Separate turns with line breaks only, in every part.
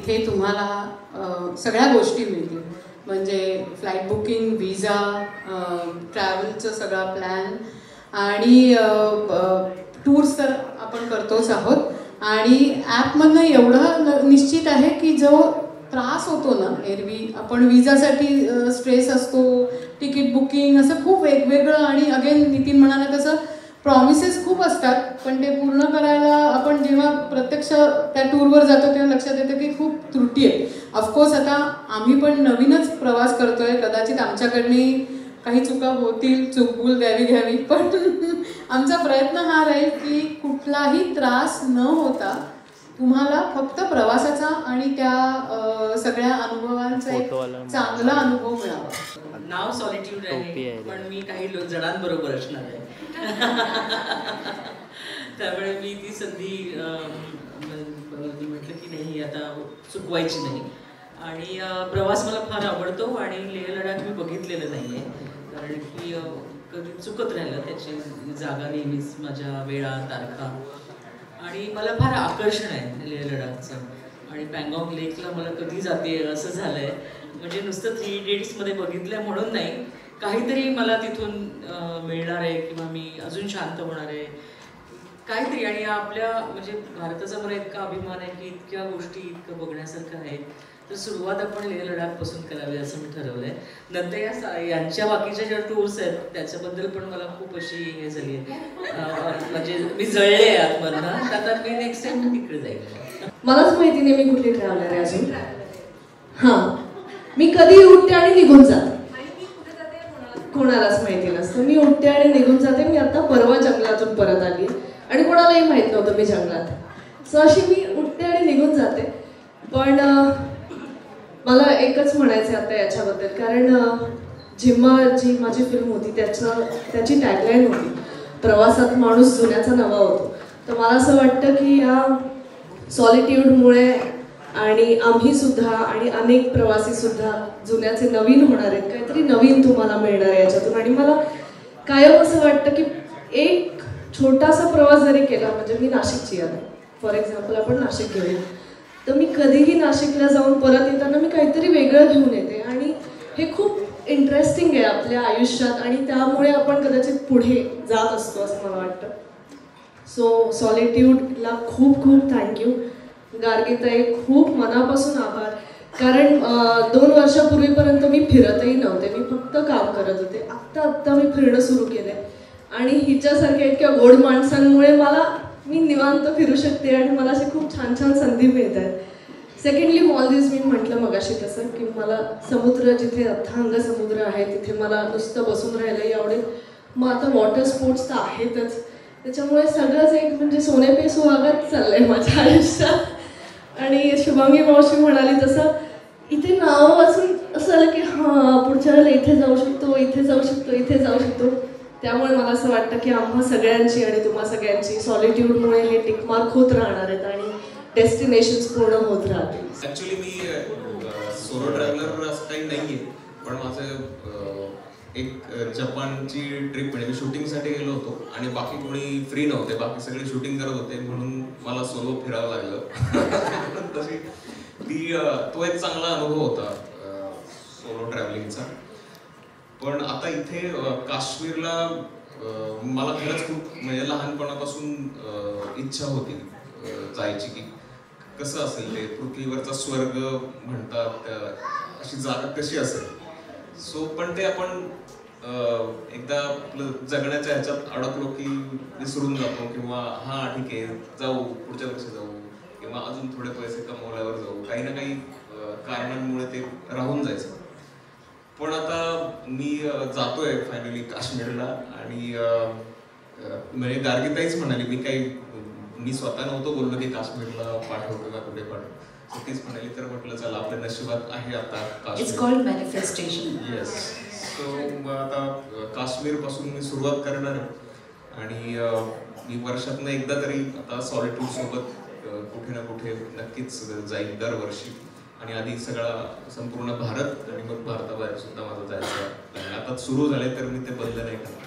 इथे तुम्हाला सगळ्या गोष्टी मिळतील. म्हणजे फ्लाईट बुकिंग, विजा, ट्रॅव्हलचं सगळा प्लॅन आणि टूर्स तर आपण करतोच आहोत. आणि ॲपमधनं एवढं निश्चित आहे की जो त्रास होतो ना एरवी आपण विजासाठी स्ट्रेस असतो, तिकीट बुकिंग असं खूप वेगवेगळं, आणि अगेन नितीन म्हणाला तसं प्रॉमिसेस खूप असतात, पण ते पूर्ण करायला आपण जेव्हा प्रत्यक्ष त्या टूरवर जातो तेव्हा लक्षात येतं की खूप त्रुटी आहे. ऑफकोर्स आता आम्ही पण नवीनच प्रवास करतोय, कदाचित आमच्याकडनी काही चुका होतील, चूकभूल घ्यावी, पण आमचा प्रयत्न हा राहील की कुठलाही त्रास न होता तुम्हाला फक्त प्रवासाचा आणि त्या सगळ्या अनुभवांचा एक चांगला अनुभव मिळावा.
नाव सॉलिट्यूड आहे, पण मी काही जणांबरोबर असणार आहे. त्यामुळे मी ती संधी म्हटलं की नाही आता चुकवायची नाही. आणि प्रवास मला फार आवडतो आणि लेह लडाख मी बघितलेलं नाही आहे, कारण की कधी चुकत राहिलं त्याची जागा नेहमीच, माझ्या वेळा, तारखा. आणि मला फार आकर्षण आहे लेह लडाखचं. आणि पँगॉन्ग लेकला मला कधी जाते असं झालं आहे. म्हणजे नुसतं 3 इडियट्समध्ये बघितलं म्हणून नाही, काहीतरी मला तिथून मिळणार आहे किंवा मी अजून शांत होणार आहे काहीतरी. आणि आपल्या म्हणजे भारताचा मला इतका अभिमान आहे की इतक्या गोष्टी इतकं बघण्यासारखं आहे, तर सुरुवात आपण लेह लडाखपासून करावी असं मी ठरवलं आहे. नंतर यांच्या बाकीच्या ज्या टूर्स आहेत त्याच्याबद्दल पण मला खूप अशी हे झाली आहे, म्हणजे मी जळले आहे आतमधनं. आता मी नेक्स्ट टाइम तिकडे जाईल.
मलाच माहिती नाही मी कुठली ट्रॅव्हलर आहे अजून. हां, मी कधी उठते आणि निघून जाते, कोणालाच माहिती नसतं. मी उठते आणि निघून जाते. मी आता परवा जंगलातून परत आली आणि कोणालाही माहित नव्हतं मी जंगलात. सो अशी मी उठते आणि निघून जाते. पण मला एकच म्हणायचं आता याच्याबद्दल, कारण जेव्हा जी माझी फिल्म होती त्याची टॅगलाईन होती प्रवासात माणूस जुन्याचा नवा होतो. तर मला असं वाटतं की या सॉलिट्यूडमुळे आणि आम्ही सुद्धा आणि अनेक प्रवासी सुद्धा जुन्याचे नवीन होणार आहेत, काहीतरी नवीन तुम्हाला मिळणार आहे याच्यातून. आणि मला कायम असं वाटतं की एक छोटासा प्रवास जरी केला, म्हणजे मी नाशिकची आहे फॉर एक्झाम्पल, आपण नाशिक घेऊया, तर मी कधीही नाशिकला जाऊन परत येताना मी काहीतरी वेगळं घेऊन येते. आणि हे खूप इंटरेस्टिंग आहे आपल्या आयुष्यात आणि त्यामुळे आपण कदाचित पुढे जात असतो असं मला वाटतं. सो सॉलिट्यूडला खूप खूप थँक्यू. गार्गीताई खूप मनापासून आभार, कारण 2 वर्षापूर्वीपर्यंत मी फिरतही नव्हते, मी फक्त काम करत होते. आत्ता मी फिरणं सुरू केलं आहे आणि हिच्यासारख्या इतक्या गोड माणसांमुळे मी निवांत फिरू शकते आणि मला अशी खूप छान छान संधी मिळत आहेत. सेकंडली मॉलदीव्स, मी म्हटलं मगाशी तसं की मला समुद्र, जिथे अथांग समुद्र आहे तिथे मला नुसतं बसून राहायलाही आवडेल. मग आता वॉटर स्पोर्ट्स तर आहेतच, त्याच्यामुळे सगळंच एक म्हणजे सोने पे सुहागाच चाललंय माझ्या आयुष्यात. आणि शुभांगी मावशी म्हणाली तसं इथे नाव वाचून असं आलं की हां, पुढच्या वेळेला इथे जाऊ शकतो, इथे जाऊ शकतो, इथे जाऊ शकतो. त्यामुळे मला असं वाटतं की आम्हा सगळ्यांची आणि तुम्हा सगळ्यांची सॉलिट्यूडमुळे हे टिकमार्क होत राहणार आहेत आणि डेस्टिनेशन्स पूर्ण होत राहतील.
ॲक्च्युली मी सोलो ट्रॅव्हलर असं काही नाही आहे, पण माझं एक जपानची ट्रिप, म्हणजे मी शूटिंगसाठी गेलो होतो आणि बाकी कोणी फ्री नव्हते, बाकी सगळे शूटिंग करत होते, म्हणून मला सोलो फिरावं लागलं. तशी तो एक चांगला अनुभव होता सोलो ट्रॅव्हलिंगचा. पण आता इथे काश्मीरला मला खरंच खूप म्हणजे लहानपणापासून इच्छा होती जायची, की कसं असेल ते पृथ्वीवरचा स्वर्ग म्हणतात, अशी जागा कशी असेल. सो पण ते आपण एकदा आपलं जगण्याच्या ह्याच्यात अडकलो की विसरून जातो, किंवा हा ठीक आहे जाऊ, पुढच्या वर्षी जाऊ, किंवा अजून थोडे पैसे कमवल्यावर जाऊ, काही ना काही कारणांमुळे ते राहून जायचं. पण आता मी जातोय फायनली काश्मीरला. आणि म्हणजे गार्गीताईच म्हणाली, मी स्वतः नव्हतो बोललो की काश्मीरला पाठवतो का कुठे पाठवतो, तीच म्हणाली. तर म्हटलं चला आपल्या नशिबात आहे आता Kashmir.
It's called manifestation.
Yes. So आता काश्मीर पासून मी सुरुवात करणार आहे आणि मी वर्षातनं एकदा तरी आता सॉलिट्यूड सोबत कुठे ना कुठे नक्कीच जाईल दरवर्षी. आणि आधी सगळा संपूर्ण भारत आणि मग भारताबाहेर सुद्धा माझं जायचं आता सुरू झाले, तर मी ते बंद नाही करणार.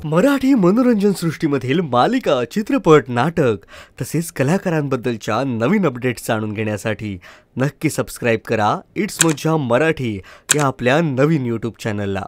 मराठी मनोरंजन सृष्टीमधील मालिका, चित्रपट, नाटक तसेच कलाकारांबद्दलच्या नवीन अपडेट्स जाणून घेण्यासाठी नक्की सबस्क्राईब करा इट्स मज्जा मराठी या आपल्या नवीन यूट्यूब चॅनलला.